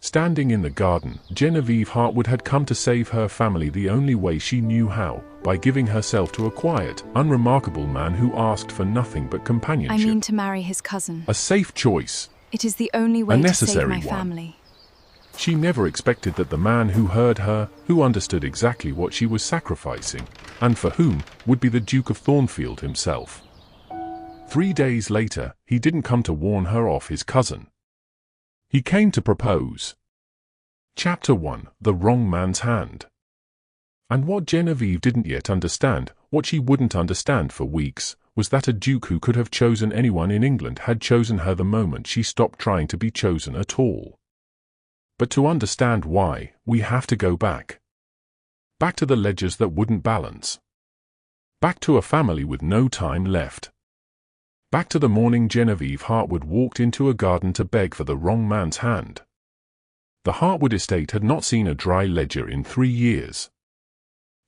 Standing in the garden, Genevieve Hartwood had come to save her family the only way she knew how, by giving herself to a quiet, unremarkable man who asked for nothing but companionship. I mean to marry his cousin. A safe choice. It is the only way to save my one. family. She never expected that the man who heard her, who understood exactly what she was sacrificing, and for whom, would be the Duke of Thornfield himself. 3 days later, he didn't come to warn her off his cousin. He came to propose. Chapter 1: The Wrong Man's Hand. And what Genevieve didn't yet understand, what she wouldn't understand for weeks, was that a duke who could have chosen anyone in England had chosen her the moment she stopped trying to be chosen at all. But to understand why, we have to go back. Back to the ledgers that wouldn't balance. Back to a family with no time left. Back to the morning Genevieve Hartwood walked into a garden to beg for the wrong man's hand. The Hartwood estate had not seen a dry ledger in 3 years.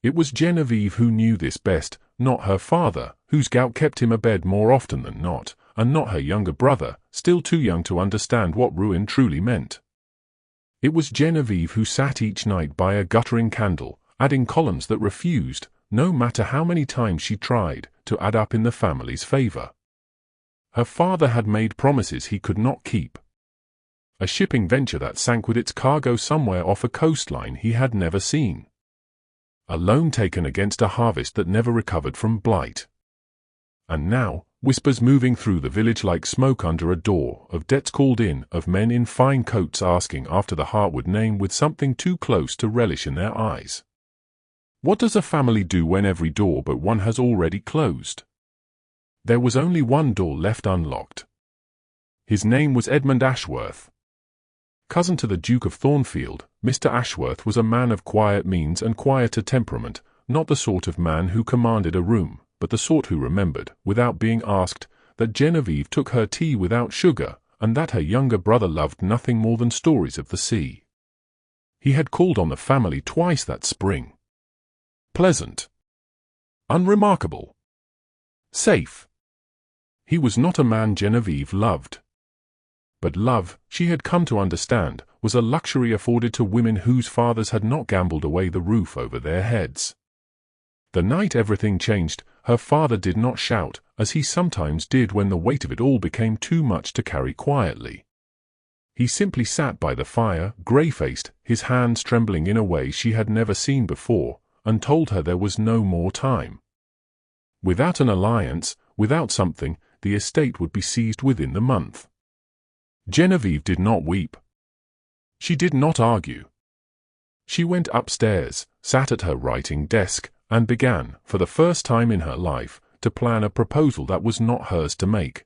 It was Genevieve who knew this best, not her father, whose gout kept him abed more often than not, and not her younger brother, still too young to understand what ruin truly meant. It was Genevieve who sat each night by a guttering candle, adding columns that refused, no matter how many times she tried, to add up in the family's favor. Her father had made promises he could not keep. A shipping venture that sank with its cargo somewhere off a coastline he had never seen. A loan taken against a harvest that never recovered from blight. And now, whispers moving through the village like smoke under a door, of debts called in, of men in fine coats asking after the Hartwood name with something too close to relish in their eyes. What does a family do when every door but one has already closed? There was only one door left unlocked. His name was Edmund Ashworth. Cousin to the Duke of Thornfield, Mr. Ashworth was a man of quiet means and quieter temperament, not the sort of man who commanded a room, but the sort who remembered, without being asked, that Genevieve took her tea without sugar, and that her younger brother loved nothing more than stories of the sea. He had called on the family twice that spring. Pleasant. Unremarkable. Safe. He was not a man Genevieve loved. But love, she had come to understand, was a luxury afforded to women whose fathers had not gambled away the roof over their heads. The night everything changed, her father did not shout, as he sometimes did when the weight of it all became too much to carry quietly. He simply sat by the fire, grey-faced, his hands trembling in a way she had never seen before, and told her there was no more time. Without an alliance, without something, the estate would be seized within the month. Genevieve did not weep. She did not argue. She went upstairs, sat at her writing desk, and began, for the first time in her life, to plan a proposal that was not hers to make.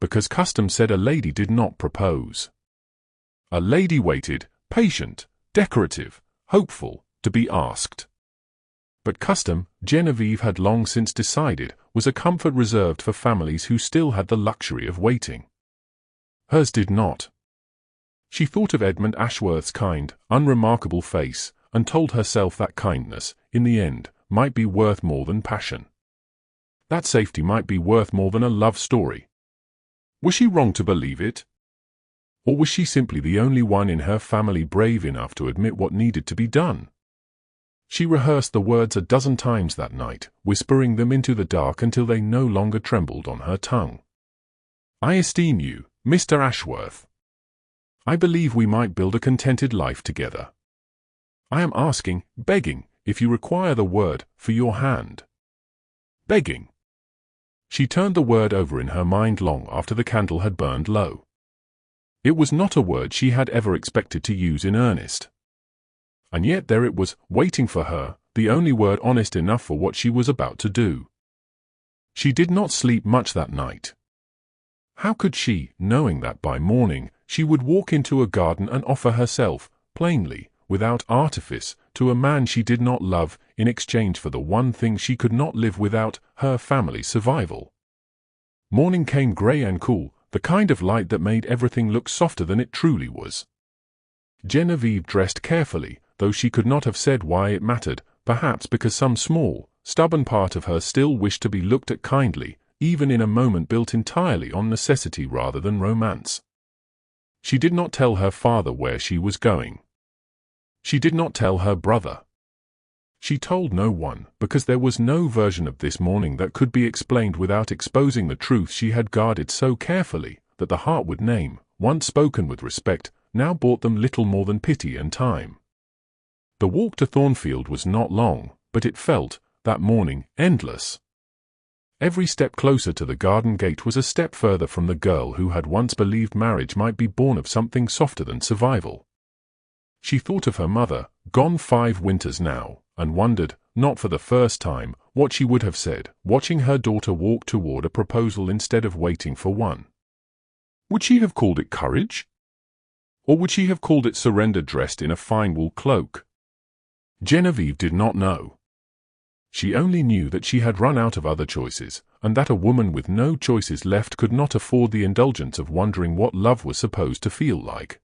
Because custom said a lady did not propose. A lady waited, patient, decorative, hopeful, to be asked. But custom, Genevieve had long since decided, was a comfort reserved for families who still had the luxury of waiting. Hers did not. She thought of Edmund Ashworth's kind, unremarkable face, and told herself that kindness, in the end, might be worth more than passion. That safety might be worth more than a love story. Was she wrong to believe it? Or was she simply the only one in her family brave enough to admit what needed to be done? She rehearsed the words a dozen times that night, whispering them into the dark until they no longer trembled on her tongue. I esteem you, Mr. Ashworth. I believe we might build a contented life together. I am asking, begging, if you require the word, for your hand. Begging. She turned the word over in her mind long after the candle had burned low. It was not a word she had ever expected to use in earnest. And yet there it was, waiting for her, the only word honest enough for what she was about to do. She did not sleep much that night. How could she, knowing that by morning she would walk into a garden and offer herself, plainly, without artifice, to a man she did not love, in exchange for the one thing she could not live without, her family's survival? Morning came grey and cool, the kind of light that made everything look softer than it truly was. Genevieve dressed carefully, though she could not have said why it mattered, perhaps because some small, stubborn part of her still wished to be looked at kindly, even in a moment built entirely on necessity rather than romance. She did not tell her father where she was going. She did not tell her brother. She told no one, because there was no version of this morning that could be explained without exposing the truth she had guarded so carefully that the Heartwood name, once spoken with respect, now brought them little more than pity and time. The walk to Thornfield was not long, but it felt, that morning, endless. Every step closer to the garden gate was a step further from the girl who had once believed marriage might be born of something softer than survival. She thought of her mother, gone 5 winters now, and wondered, not for the first time, what she would have said, watching her daughter walk toward a proposal instead of waiting for one. Would she have called it courage? Or would she have called it surrender dressed in a fine wool cloak? Genevieve did not know. She only knew that she had run out of other choices, and that a woman with no choices left could not afford the indulgence of wondering what love was supposed to feel like.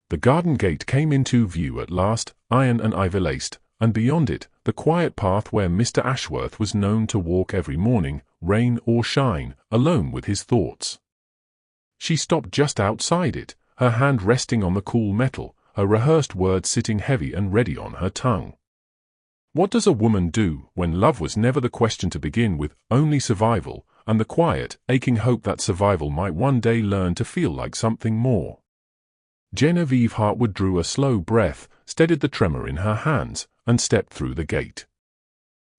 The garden gate came into view at last, iron and ivy-laced, and beyond it, the quiet path where Mr. Ashworth was known to walk every morning, rain or shine, alone with his thoughts. She stopped just outside it, her hand resting on the cool metal, her rehearsed words sitting heavy and ready on her tongue. What does a woman do when love was never the question to begin with, only survival, and the quiet, aching hope that survival might one day learn to feel like something more? Genevieve Heartwood drew a slow breath, steadied the tremor in her hands, and stepped through the gate.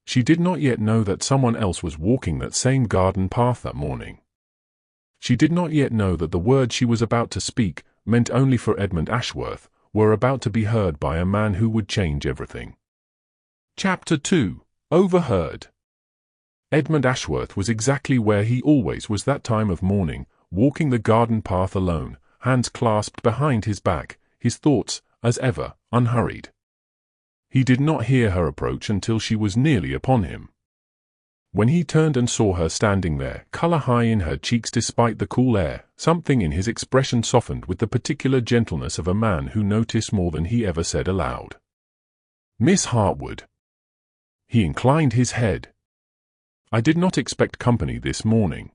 She did not yet know that someone else was walking that same garden path that morning. She did not yet know that the words she was about to speak, meant only for Edmund Ashworth, were about to be heard by a man who would change everything. Chapter 2. Overheard. Edmund Ashworth was exactly where he always was that time of morning, walking the garden path alone, hands clasped behind his back, his thoughts, as ever, unhurried. He did not hear her approach until she was nearly upon him. When he turned and saw her standing there, color high in her cheeks despite the cool air, something in his expression softened with the particular gentleness of a man who noticed more than he ever said aloud. "Miss Heartwood." He inclined his head. "I did not expect company this morning."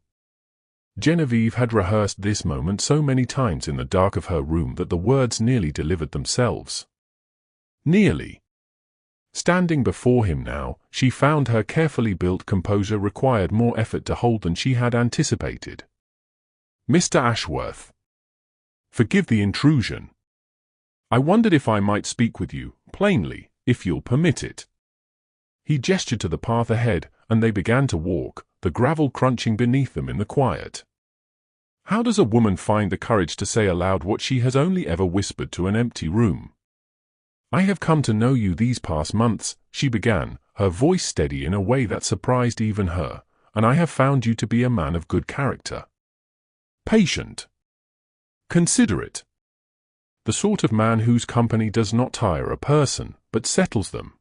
Genevieve had rehearsed this moment so many times in the dark of her room that the words nearly delivered themselves. Nearly. Standing before him now, she found her carefully built composure required more effort to hold than she had anticipated. "Mr. Ashworth. Forgive the intrusion. I wondered if I might speak with you, plainly, if you'll permit it." He gestured to the path ahead, and they began to walk, the gravel crunching beneath them in the quiet. How does a woman find the courage to say aloud what she has only ever whispered to an empty room? "I have come to know you these past months," she began, her voice steady in a way that surprised even her, "and I have found you to be a man of good character. Patient. Considerate. The sort of man whose company does not tire a person, but settles them."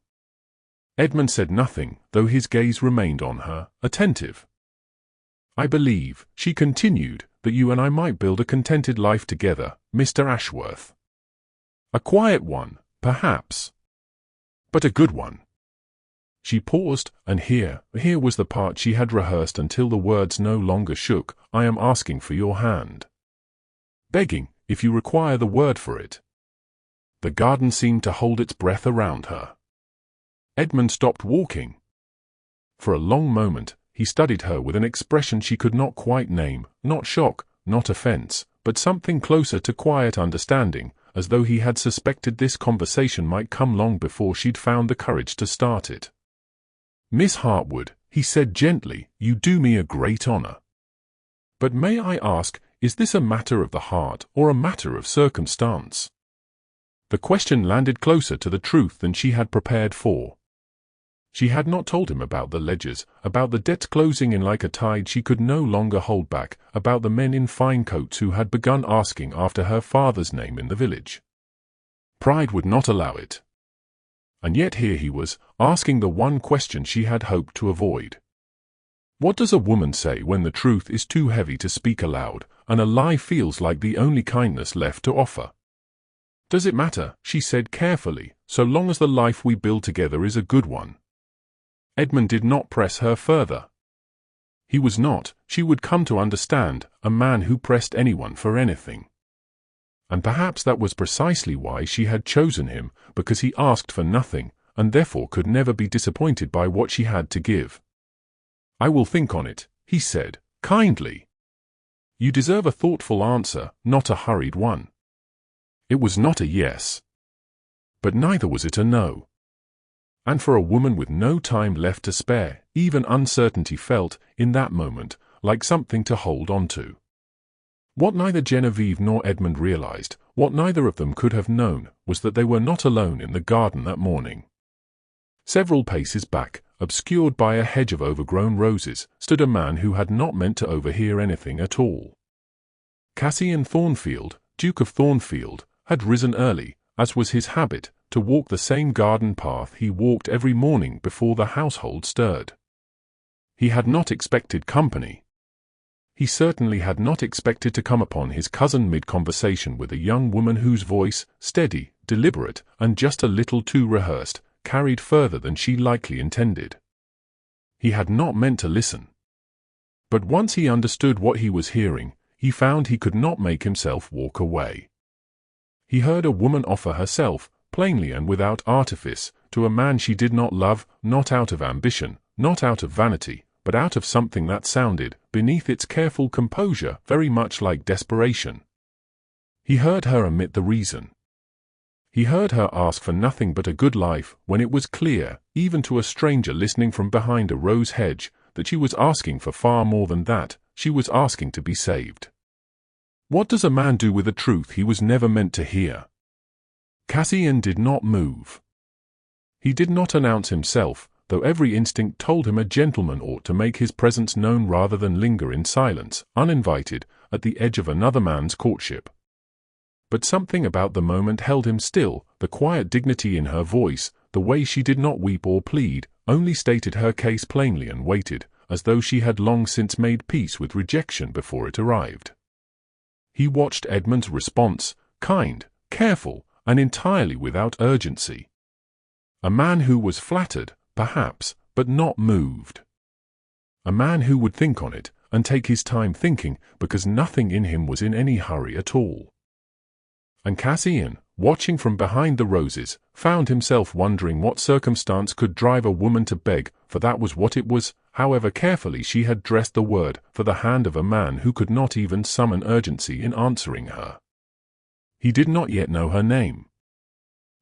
Edmund said nothing, though his gaze remained on her, attentive. "I believe," she continued, "that you and I might build a contented life together, Mr. Ashworth. A quiet one, perhaps, but a good one." She paused, and here was the part she had rehearsed until the words no longer shook. "I am asking for your hand. Begging, if you require the word for it." The garden seemed to hold its breath around her. Edmund stopped walking. For a long moment, he studied her with an expression she could not quite name, not shock, not offense, but something closer to quiet understanding, as though he had suspected this conversation might come long before she'd found the courage to start it. "Miss Heartwood," he said gently, "you do me a great honor. But may I ask, is this a matter of the heart or a matter of circumstance?" The question landed closer to the truth than she had prepared for. She had not told him about the ledgers, about the debts closing in like a tide she could no longer hold back, about the men in fine coats who had begun asking after her father's name in the village. Pride would not allow it. And yet here he was, asking the one question she had hoped to avoid. What does a woman say when the truth is too heavy to speak aloud, and a lie feels like the only kindness left to offer? "Does it matter," she said carefully, "so long as the life we build together is a good one?" Edmund did not press her further. He was not, she would come to understand, a man who pressed anyone for anything. And perhaps that was precisely why she had chosen him, because he asked for nothing, and therefore could never be disappointed by what she had to give. "I will think on it," he said, kindly. "You deserve a thoughtful answer, not a hurried one." It was not a yes. But neither was it a no. And for a woman with no time left to spare, even uncertainty felt, in that moment, like something to hold on to. What neither Genevieve nor Edmund realized, what neither of them could have known, was that they were not alone in the garden that morning. Several paces back, obscured by a hedge of overgrown roses, stood a man who had not meant to overhear anything at all. Cassian Thornfield, Duke of Thornfield, had risen early, as was his habit, to walk the same garden path he walked every morning before the household stirred. He had not expected company. He certainly had not expected to come upon his cousin mid-conversation with a young woman whose voice, steady, deliberate, and just a little too rehearsed, carried further than she likely intended. He had not meant to listen. But once he understood what he was hearing, he found he could not make himself walk away. He heard a woman offer herself, plainly and without artifice, to a man she did not love, not out of ambition, not out of vanity, but out of something that sounded, beneath its careful composure, very much like desperation. He heard her omit the reason. He heard her ask for nothing but a good life, when it was clear, even to a stranger listening from behind a rose hedge, that she was asking for far more than that. She was asking to be saved. What does a man do with a truth he was never meant to hear? Cassian did not move. He did not announce himself, though every instinct told him a gentleman ought to make his presence known rather than linger in silence, uninvited, at the edge of another man's courtship. But something about the moment held him still, the quiet dignity in her voice, the way she did not weep or plead, only stated her case plainly and waited, as though she had long since made peace with rejection before it arrived. He watched Edmund's response, kind, careful, and entirely without urgency. A man who was flattered, perhaps, but not moved. A man who would think on it, and take his time thinking, because nothing in him was in any hurry at all. And Cassian, watching from behind the roses, found himself wondering what circumstance could drive a woman to beg, for that was what it was, however carefully she had dressed the word, for the hand of a man who could not even summon urgency in answering her. He did not yet know her name.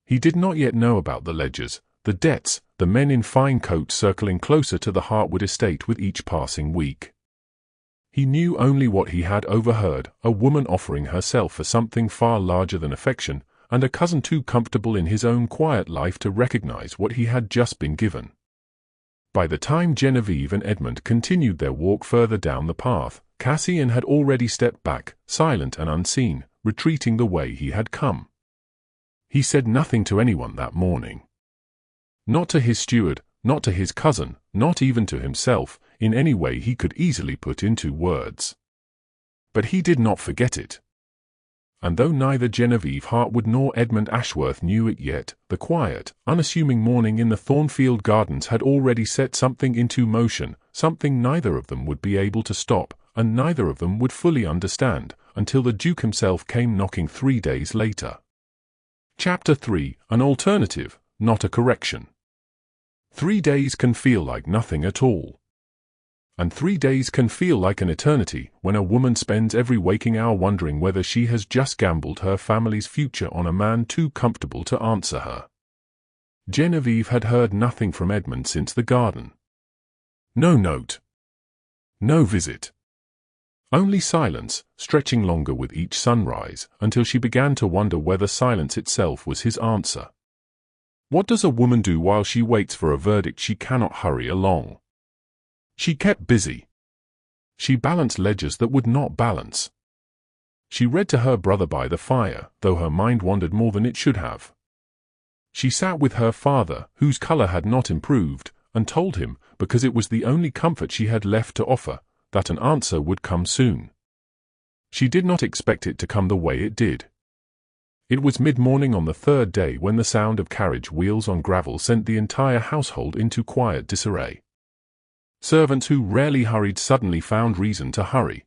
He did not yet know about the ledgers, the debts, the men in fine coats circling closer to the Hartwood estate with each passing week. He knew only what he had overheard, a woman offering herself for something far larger than affection, and a cousin too comfortable in his own quiet life to recognize what he had just been given. By the time Genevieve and Edmund continued their walk further down the path, Cassian had already stepped back, silent and unseen, retreating the way he had come. He said nothing to anyone that morning. Not to his steward, not to his cousin, not even to himself, in any way he could easily put into words. But he did not forget it. And though neither Genevieve Hartwood nor Edmund Ashworth knew it yet, the quiet, unassuming morning in the Thornfield Gardens had already set something into motion, something neither of them would be able to stop, and neither of them would fully understand, until the Duke himself came knocking 3 days later. Chapter 3: An alternative, not a correction. 3 days can feel like nothing at all. And 3 days can feel like an eternity when a woman spends every waking hour wondering whether she has just gambled her family's future on a man too comfortable to answer her. Genevieve had heard nothing from Edmund since the garden. No note. No visit. Only silence, stretching longer with each sunrise, until she began to wonder whether silence itself was his answer. What does a woman do while she waits for a verdict she cannot hurry along? She kept busy. She balanced ledgers that would not balance. She read to her brother by the fire, though her mind wandered more than it should have. She sat with her father, whose color had not improved, and told him, because it was the only comfort she had left to offer, that an answer would come soon. She did not expect it to come the way it did. It was mid-morning on the 3rd day when the sound of carriage wheels on gravel sent the entire household into quiet disarray. Servants who rarely hurried suddenly found reason to hurry.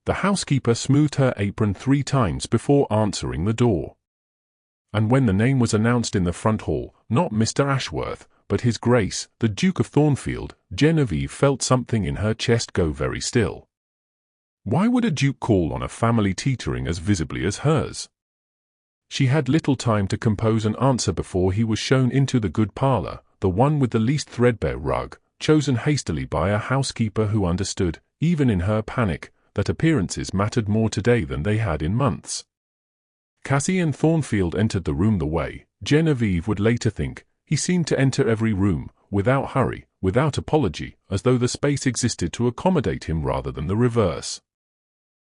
The housekeeper smoothed her apron 3 times before answering the door. And when the name was announced in the front hall, not Mr. Ashworth, but His Grace, the Duke of Thornfield, Genevieve felt something in her chest go very still. Why would a duke call on a family teetering as visibly as hers? She had little time to compose an answer before he was shown into the good parlour, the one with the least threadbare rug, chosen hastily by a housekeeper who understood, even in her panic, that appearances mattered more today than they had in months. Cassian Thornfield entered the room the way, Genevieve would later think, he seemed to enter every room, without hurry, without apology, as though the space existed to accommodate him rather than the reverse.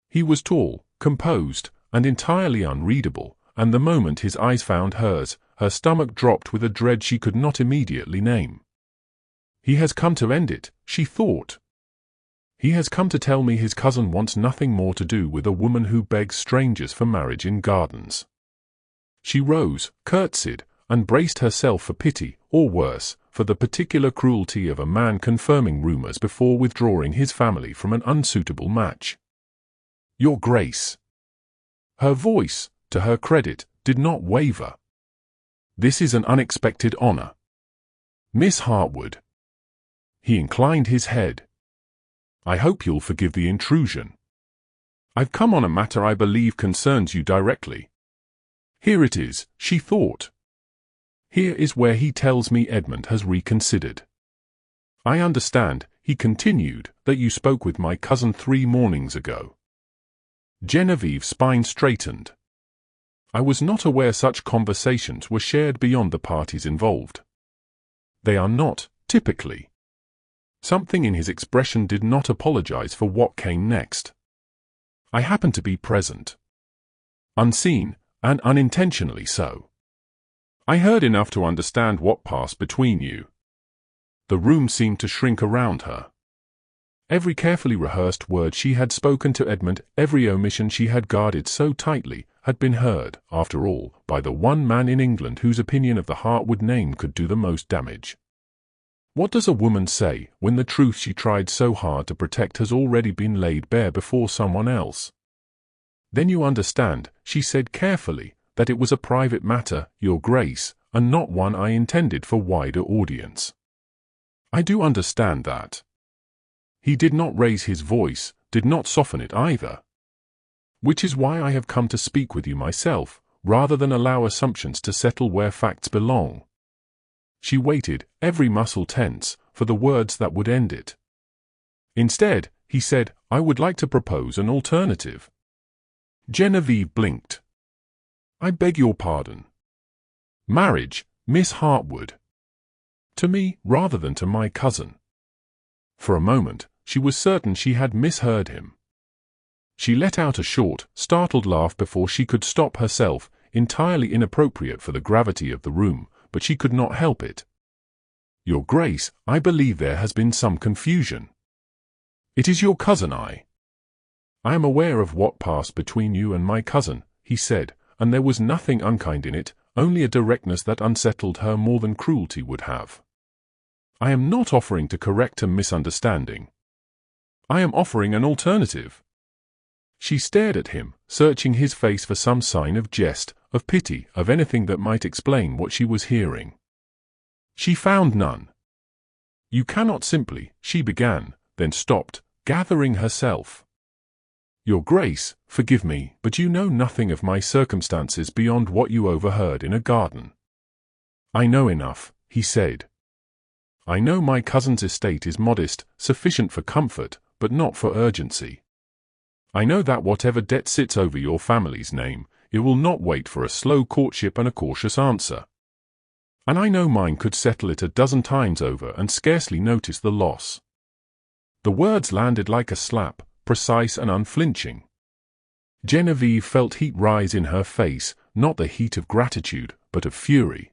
He was tall, composed, and entirely unreadable, and the moment his eyes found hers, her stomach dropped with a dread she could not immediately name. He has come to end it, she thought. He has come to tell me his cousin wants nothing more to do with a woman who begs strangers for marriage in gardens. She rose, curtsied, and braced herself for pity, or worse, for the particular cruelty of a man confirming rumors before withdrawing his family from an unsuitable match. Your Grace. Her voice, to her credit, did not waver. This is an unexpected honor. Miss Hartwood. He inclined his head. I hope you'll forgive the intrusion. I've come on a matter I believe concerns you directly. Here it is, she thought. Here is where he tells me Edmund has reconsidered. I understand, he continued, that you spoke with my cousin 3 mornings ago. Genevieve's spine straightened. I was not aware such conversations were shared beyond the parties involved. They are not, typically. Something in his expression did not apologize for what came next. I happened to be present. Unseen, and unintentionally so. I heard enough to understand what passed between you. The room seemed to shrink around her. Every carefully rehearsed word she had spoken to Edmund, every omission she had guarded so tightly, had been heard, after all, by the one man in England whose opinion of the Hartwood name could do the most damage. What does a woman say when the truth she tried so hard to protect has already been laid bare before someone else? Then you understand, she said carefully, that it was a private matter, Your Grace, and not one I intended for wider audience. I do understand that. He did not raise his voice, did not soften it either. Which is why I have come to speak with you myself, rather than allow assumptions to settle where facts belong. She waited, every muscle tense, for the words that would end it. Instead, he said, I would like to propose an alternative. Genevieve blinked. I beg your pardon. Marriage, Miss Hartwood. To me, rather than to my cousin. For a moment, she was certain she had misheard him. She let out a short, startled laugh before she could stop herself, entirely inappropriate for the gravity of the room, but she could not help it. Your Grace, I believe there has been some confusion. It is your cousin I am aware of what passed between you and my cousin, he said, and there was nothing unkind in it, only a directness that unsettled her more than cruelty would have. I am not offering to correct a misunderstanding. I am offering an alternative. She stared at him, searching his face for some sign of jest, of pity, of anything that might explain what she was hearing. She found none. You cannot simply, she began, then stopped, gathering herself. Your Grace, forgive me, but you know nothing of my circumstances beyond what you overheard in a garden. I know enough, he said. I know my cousin's estate is modest, sufficient for comfort, but not for urgency. I know that whatever debt sits over your family's name, it will not wait for a slow courtship and a cautious answer. And I know mine could settle it 12 times over and scarcely notice the loss. The words landed like a slap, precise and unflinching. Genevieve felt heat rise in her face, not the heat of gratitude, but of fury.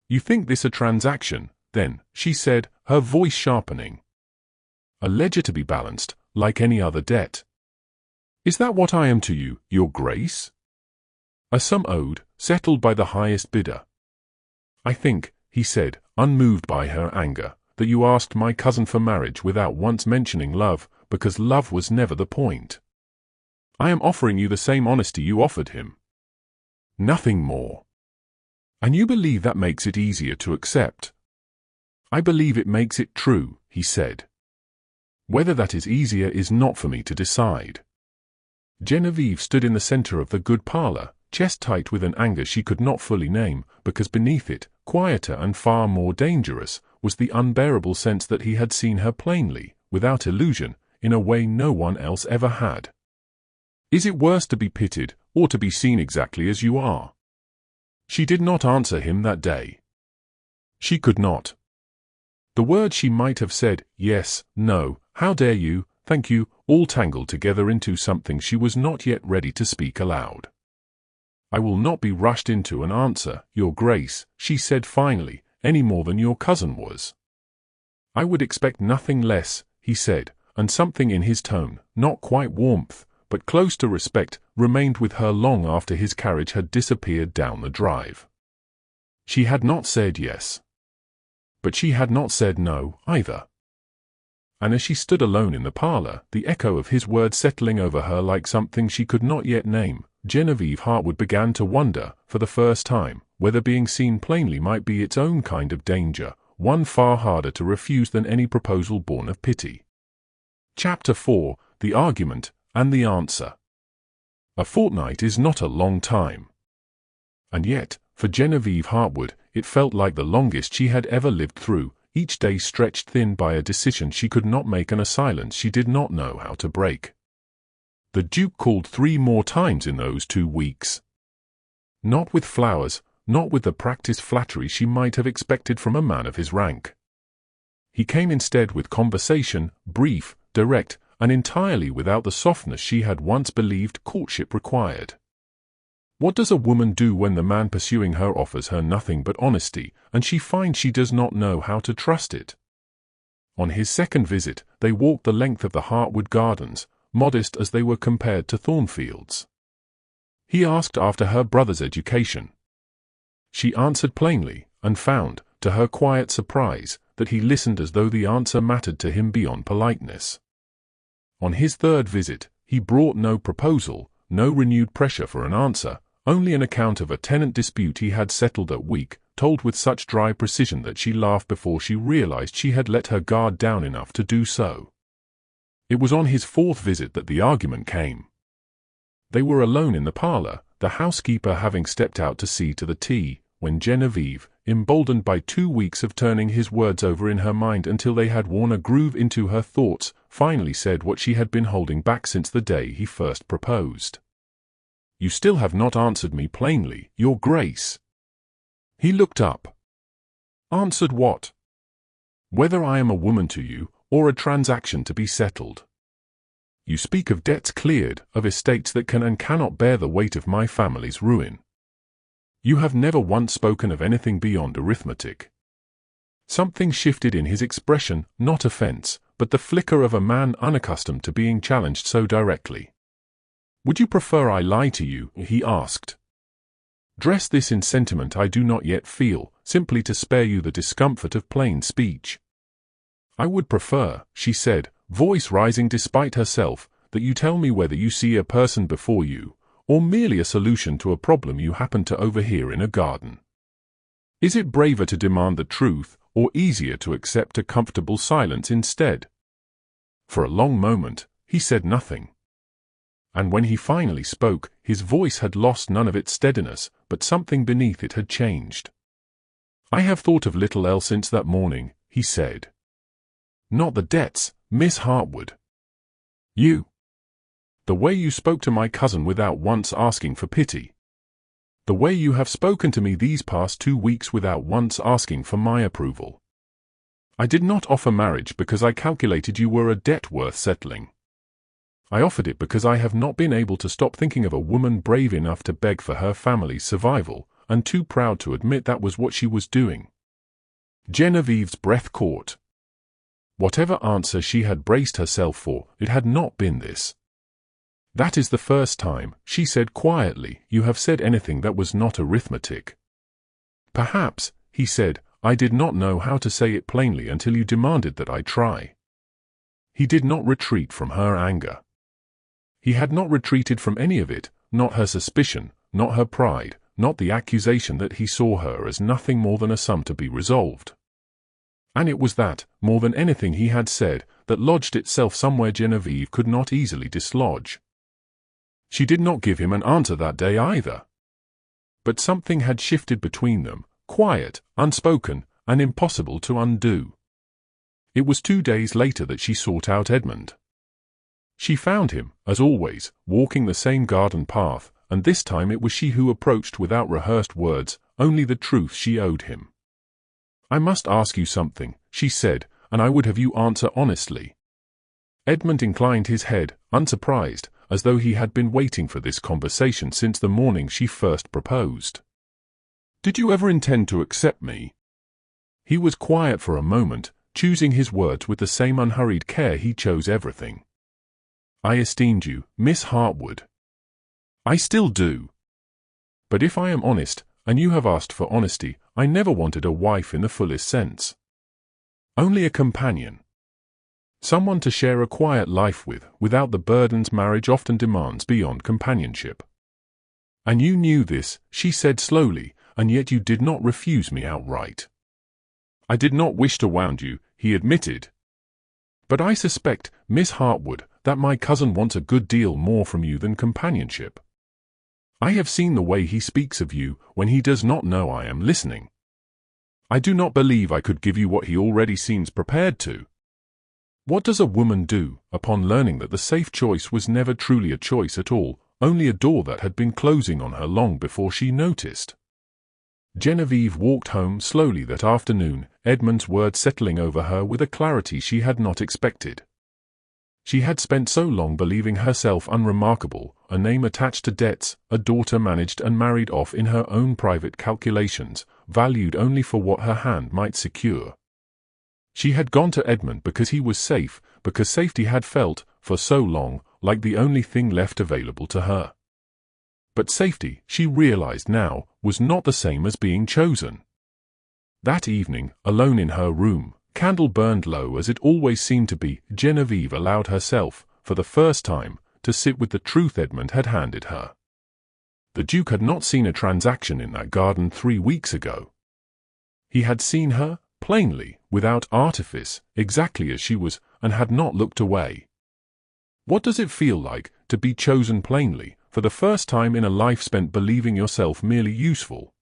You think this a transaction, then, she said, her voice sharpening. A ledger to be balanced, like any other debt. Is that what I am to you, Your Grace? A sum owed, settled by the highest bidder. I think, he said, unmoved by her anger, that you asked my cousin for marriage without once mentioning love, because love was never the point. I am offering you the same honesty you offered him. Nothing more. And you believe that makes it easier to accept? I believe it makes it true, he said. Whether that is easier is not for me to decide. Genevieve stood in the center of the good parlor, chest tight with an anger she could not fully name, because beneath it, quieter and far more dangerous, was the unbearable sense that he had seen her plainly, without illusion, in a way no one else ever had. Is it worse to be pitied, or to be seen exactly as you are? She did not answer him that day. She could not. The words she might have said, yes, no, how dare you, thank you, all tangled together into something she was not yet ready to speak aloud. I will not be rushed into an answer, Your Grace, she said finally, any more than your cousin was. I would expect nothing less, he said, and something in his tone, not quite warmth, but close to respect, remained with her long after his carriage had disappeared down the drive. She had not said yes. But she had not said no, either. And as she stood alone in the parlor, the echo of his words settling over her like something she could not yet name, Genevieve Hartwood began to wonder, for the first time, whether being seen plainly might be its own kind of danger, one far harder to refuse than any proposal born of pity. Chapter 4: The Argument and the Answer. A fortnight is not a long time. And yet, for Genevieve Hartwood, it felt like the longest she had ever lived through, each day stretched thin by a decision she could not make and a silence she did not know how to break. The Duke called 3 more times in those 2 weeks. Not with flowers, not with the practiced flattery she might have expected from a man of his rank. He came instead with conversation, brief, direct, and entirely without the softness she had once believed courtship required. What does a woman do when the man pursuing her offers her nothing but honesty, and she finds she does not know how to trust it? On his second visit, they walked the length of the Hartwood gardens, modest as they were compared to Thornfield's. He asked after her brother's education. She answered plainly, and found, to her quiet surprise, that he listened as though the answer mattered to him beyond politeness. On his third visit, he brought no proposal, no renewed pressure for an answer, only an account of a tenant dispute he had settled that week, told with such dry precision that she laughed before she realized she had let her guard down enough to do so. It was on his 4th visit that the argument came. They were alone in the parlor, the housekeeper having stepped out to see to the tea, when Genevieve, emboldened by 2 weeks of turning his words over in her mind until they had worn a groove into her thoughts, finally said what she had been holding back since the day he first proposed. You still have not answered me plainly, Your Grace. He looked up. Answered what? Whether I am a woman to you, or a transaction to be settled. You speak of debts cleared, of estates that can and cannot bear the weight of my family's ruin. You have never once spoken of anything beyond arithmetic. Something shifted in his expression, not offense, but the flicker of a man unaccustomed to being challenged so directly. Would you prefer I lie to you? He asked. Dress this in sentiment I do not yet feel, simply to spare you the discomfort of plain speech. I would prefer, she said, voice rising despite herself, that you tell me whether you see a person before you, or merely a solution to a problem you happen to overhear in a garden. Is it braver to demand the truth, or easier to accept a comfortable silence instead? For a long moment, he said nothing. And when he finally spoke, his voice had lost none of its steadiness, but something beneath it had changed. I have thought of little else since that morning, he said. Not the debts, Miss Hartwood. You. The way you spoke to my cousin without once asking for pity. The way you have spoken to me these past 2 weeks without once asking for my approval. I did not offer marriage because I calculated you were a debt worth settling. I offered it because I have not been able to stop thinking of a woman brave enough to beg for her family's survival, and too proud to admit that was what she was doing. Genevieve's breath caught. Whatever answer she had braced herself for, it had not been this. That is the first time, she said quietly, you have said anything that was not arithmetic. Perhaps, he said, I did not know how to say it plainly until you demanded that I try. He did not retreat from her anger. He had not retreated from any of it, not her suspicion, not her pride, not the accusation that he saw her as nothing more than a sum to be resolved. And it was that, more than anything he had said, that lodged itself somewhere Genevieve could not easily dislodge. She did not give him an answer that day either. But something had shifted between them, quiet, unspoken, and impossible to undo. It was 2 days later that she sought out Edmund. She found him, as always, walking the same garden path, and this time it was she who approached without rehearsed words, only the truth she owed him. "I must ask you something," she said, "and I would have you answer honestly." Edmund inclined his head, unsurprised, as though he had been waiting for this conversation since the morning she first proposed. "Did you ever intend to accept me?" He was quiet for a moment, choosing his words with the same unhurried care he chose everything. "I esteemed you, Miss Hartwood. I still do. But if I am honest, and you have asked for honesty, I never wanted a wife in the fullest sense. Only a companion. Someone to share a quiet life with, without the burdens marriage often demands beyond companionship. And you knew this," she said slowly, "and yet you did not refuse me outright." "I did not wish to wound you," he admitted. "But I suspect, Miss Hartwood, that my cousin wants a good deal more from you than companionship. I have seen the way he speaks of you when he does not know I am listening. I do not believe I could give you what he already seems prepared to. What does a woman do, upon learning that the safe choice was never truly a choice at all, only a door that had been closing on her long before she noticed?" Genevieve walked home slowly that afternoon, Edmund's words settling over her with a clarity she had not expected. She had spent so long believing herself unremarkable, a name attached to debts, a daughter managed and married off in her own private calculations, valued only for what her hand might secure. She had gone to Edmund because he was safe, because safety had felt, for so long, like the only thing left available to her. But safety, she realized now, was not the same as being chosen. That evening, alone in her room, candle burned low as it always seemed to be, Genevieve allowed herself, for the first time, to sit with the truth Edmund had handed her. The Duke had not seen a transaction in that garden 3 weeks ago. He had seen her, plainly, without artifice, exactly as she was, and had not looked away. What does it feel like, to be chosen plainly, for the first time in a life spent believing yourself merely useful?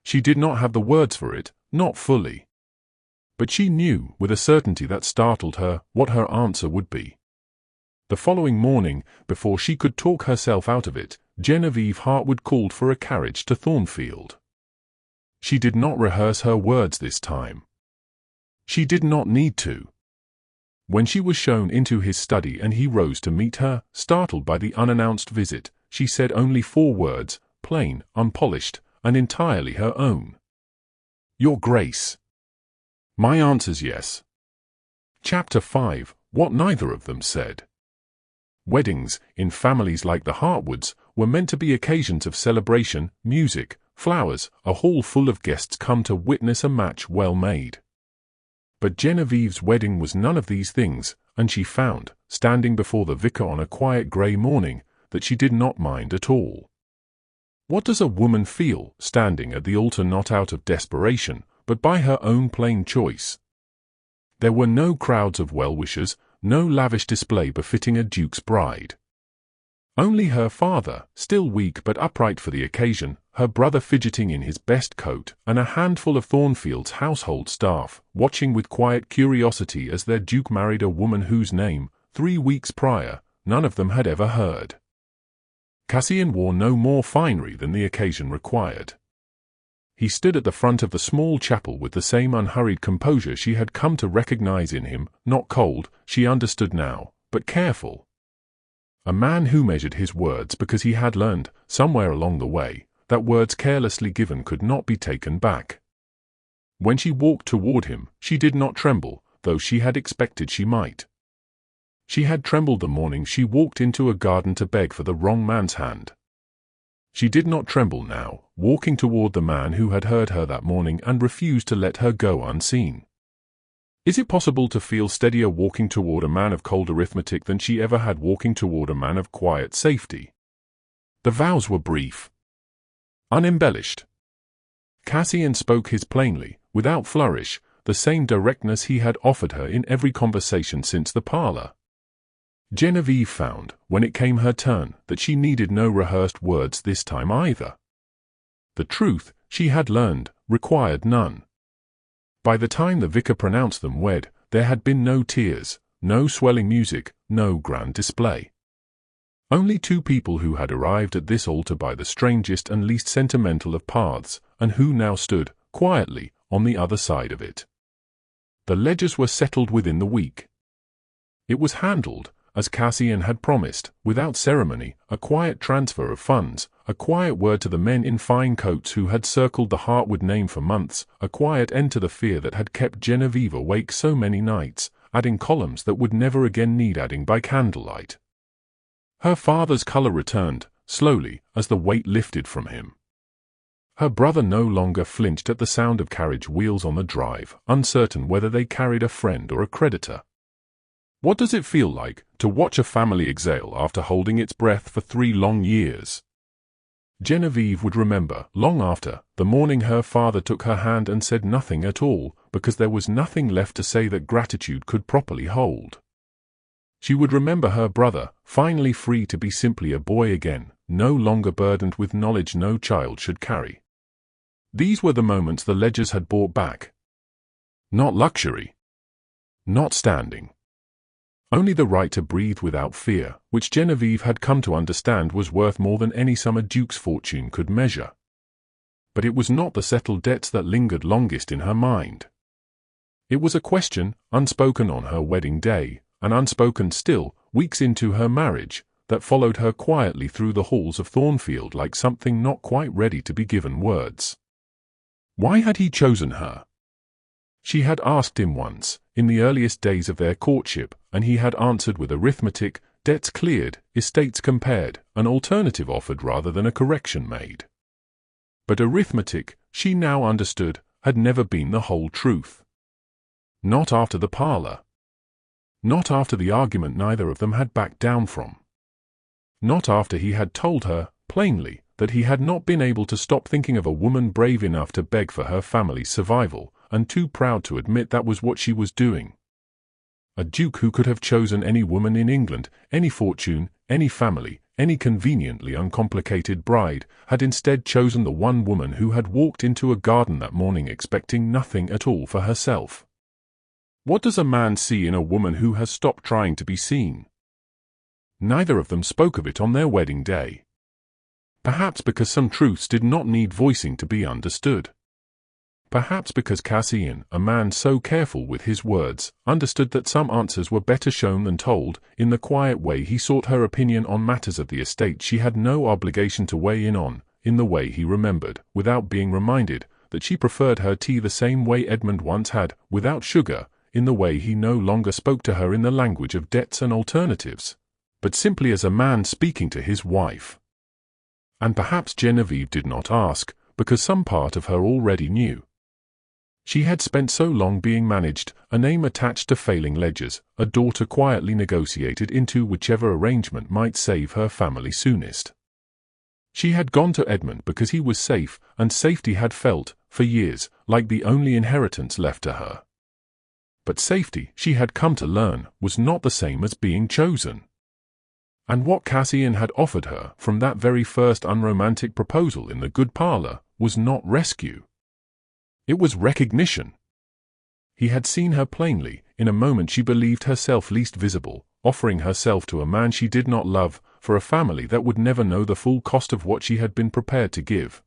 She did not have the words for it, not fully. But she knew, with a certainty that startled her, what her answer would be. The following morning, before she could talk herself out of it, Genevieve Hartwood called for a carriage to Thornfield. She did not rehearse her words this time. She did not need to. When she was shown into his study and he rose to meet her, startled by the unannounced visit, she said only 4 words, plain, unpolished, and entirely her own. "Your Grace." "My answer's yes." Chapter 5, What Neither of Them Said. Weddings, in families like the Hartwoods, were meant to be occasions of celebration, music, flowers, a hall full of guests come to witness a match well made. But Genevieve's wedding was none of these things, and she found, standing before the vicar on a quiet grey morning, that she did not mind at all. What does a woman feel, standing at the altar not out of desperation, but by her own plain choice? There were no crowds of well-wishers, no lavish display befitting a duke's bride. Only her father, still weak but upright for the occasion, her brother fidgeting in his best coat, and a handful of Thornfield's household staff, watching with quiet curiosity as their duke married a woman whose name, 3 weeks prior, none of them had ever heard. Cassian wore no more finery than the occasion required. He stood at the front of the small chapel with the same unhurried composure she had come to recognize in him, not cold, she understood now, but careful. A man who measured his words because he had learned, somewhere along the way, that words carelessly given could not be taken back. When she walked toward him, she did not tremble, though she had expected she might. She had trembled the morning she walked into a garden to beg for the wrong man's hand. She did not tremble now, walking toward the man who had heard her that morning and refused to let her go unseen. Is it possible to feel steadier walking toward a man of cold arithmetic than she ever had walking toward a man of quiet safety? The vows were brief, unembellished. Cassian spoke his plainly, without flourish, the same directness he had offered her in every conversation since the parlor. Genevieve found, when it came her turn, that she needed no rehearsed words this time either. The truth, she had learned, required none. By the time the vicar pronounced them wed, there had been no tears, no swelling music, no grand display. Only two people who had arrived at this altar by the strangest and least sentimental of paths, and who now stood, quietly, on the other side of it. The ledgers were settled within the week. It was handled, as Cassian had promised, without ceremony, a quiet transfer of funds, a quiet word to the men in fine coats who had circled the Heartwood name for months, a quiet end to the fear that had kept Genevieve awake so many nights, adding columns that would never again need adding by candlelight. Her father's color returned, slowly, as the weight lifted from him. Her brother no longer flinched at the sound of carriage wheels on the drive, uncertain whether they carried a friend or a creditor. What does it feel like to watch a family exhale after holding its breath for 3 long years? Genevieve would remember, long after, the morning her father took her hand and said nothing at all, because there was nothing left to say that gratitude could properly hold. She would remember her brother, finally free to be simply a boy again, no longer burdened with knowledge no child should carry. These were the moments the ledgers had brought back. Not luxury. Not standing. Only the right to breathe without fear, which Genevieve had come to understand was worth more than any sum a duke's fortune could measure. But it was not the settled debts that lingered longest in her mind. It was a question, unspoken on her wedding day, and unspoken still, weeks into her marriage, that followed her quietly through the halls of Thornfield like something not quite ready to be given words. Why had he chosen her? She had asked him once, in the earliest days of their courtship, and he had answered with arithmetic, debts cleared, estates compared, an alternative offered rather than a correction made. But arithmetic, she now understood, had never been the whole truth. Not after the parlor. Not after the argument neither of them had backed down from. Not after he had told her, plainly, that he had not been able to stop thinking of a woman brave enough to beg for her family's survival, and too proud to admit that was what she was doing. A duke who could have chosen any woman in England, any fortune, any family, any conveniently uncomplicated bride, had instead chosen the one woman who had walked into a garden that morning expecting nothing at all for herself. What does a man see in a woman who has stopped trying to be seen? Neither of them spoke of it on their wedding day. Perhaps because some truths did not need voicing to be understood. Perhaps because Cassian, a man so careful with his words, understood that some answers were better shown than told. In the quiet way he sought her opinion on matters of the estate she had no obligation to weigh in on, in the way he remembered, without being reminded, that she preferred her tea the same way Edmund once had, without sugar, in the way he no longer spoke to her in the language of debts and alternatives, but simply as a man speaking to his wife. And perhaps Genevieve did not ask, because some part of her already knew. She had spent so long being managed, a name attached to failing ledgers, a daughter quietly negotiated into whichever arrangement might save her family soonest. She had gone to Edmund because he was safe, and safety had felt, for years, like the only inheritance left to her. But safety, she had come to learn, was not the same as being chosen. And what Cassian had offered her, from that very first unromantic proposal in the good parlor, was not rescue. It was recognition. He had seen her plainly, in a moment she believed herself least visible, offering herself to a man she did not love, for a family that would never know the full cost of what she had been prepared to give.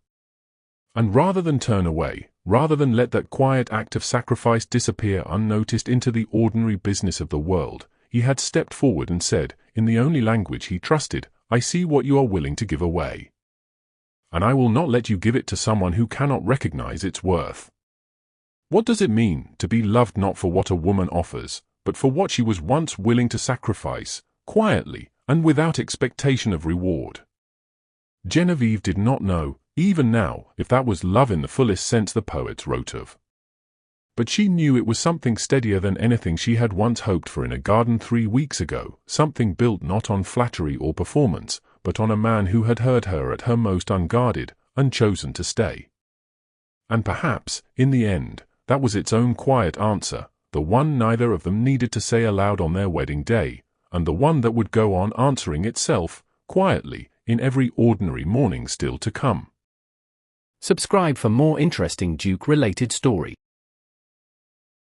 And rather than turn away, rather than let that quiet act of sacrifice disappear unnoticed into the ordinary business of the world, he had stepped forward and said, in the only language he trusted, "I see what you are willing to give away. And I will not let you give it to someone who cannot recognize its worth." What does it mean to be loved not for what a woman offers, but for what she was once willing to sacrifice, quietly, and without expectation of reward? Genevieve did not know, even now, if that was love in the fullest sense the poets wrote of. But she knew it was something steadier than anything she had once hoped for in a garden 3 weeks ago, something built not on flattery or performance, but on a man who had heard her at her most unguarded, and chosen to stay. And perhaps, in the end, that was its own quiet answer, the one neither of them needed to say aloud on their wedding day, and the one that would go on answering itself, quietly, in every ordinary morning still to come. Subscribe for more interesting Duke-related stories.